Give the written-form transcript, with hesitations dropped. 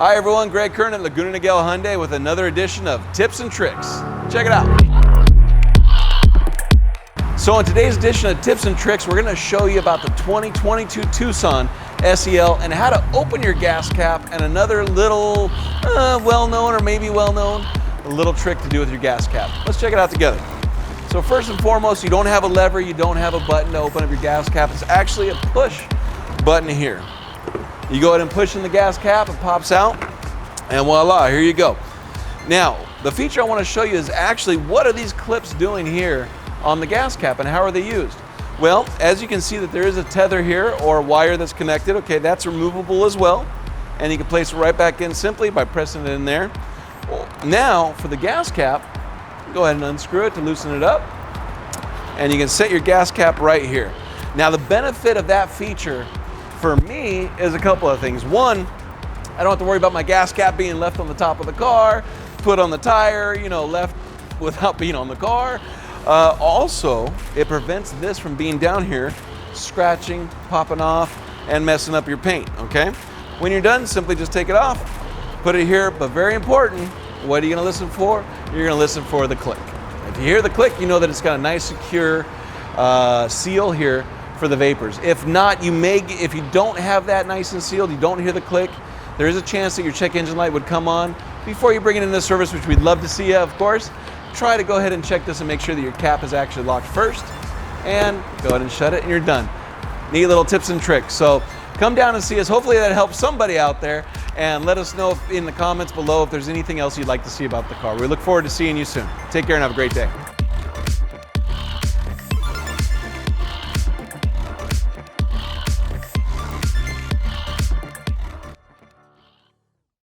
Hi everyone, Greg Kern at Laguna Niguel Hyundai with another edition of Tips and Tricks. Check it out. So in today's edition of Tips and Tricks, we're going to show you about the 2022 Tucson SEL and how to open your gas cap, and another little well-known or maybe well-known little trick to do with your gas cap. Let's check it out together. So first and foremost, you don't have a lever, you don't have a button to open up your gas cap. It's actually a push button here. You go ahead and push in the gas cap, it pops out, and voila, here you go. Now, the feature I want to show you is actually what are these clips doing here on the gas cap and how are they used? Well, as you can see that there is a tether here or a wire that's connected. Okay, that's removable as well, and you can place it right back in simply by pressing it in there. Now, for the gas cap, go ahead and unscrew it to loosen it up, and you can set your gas cap right here. Now, the benefit of that feature for me is a couple of things. One, I don't have to worry about my gas cap being left on the top of the car, put on the tire, left without being on the car. Also, it prevents this from being down here, scratching, popping off, and messing up your paint, okay? When you're done, simply just take it off, put it here, but very important, what are you gonna listen for? You're gonna listen for the click. If you hear the click, you know that it's got a nice secure seal here for the vapors. If not, if you don't have that nice and sealed, you don't hear the click, there is a chance that your check engine light would come on before you bring it into service, which we'd love to see you, of course. Try to go ahead and check this and make sure that your cap is actually locked first, and go ahead and shut it and you're done. Neat little tips and tricks. So come down and see us. Hopefully that helps somebody out there, and let us know in the comments below if there's anything else you'd like to see about the car. We look forward to seeing you soon. Take care and have a great day.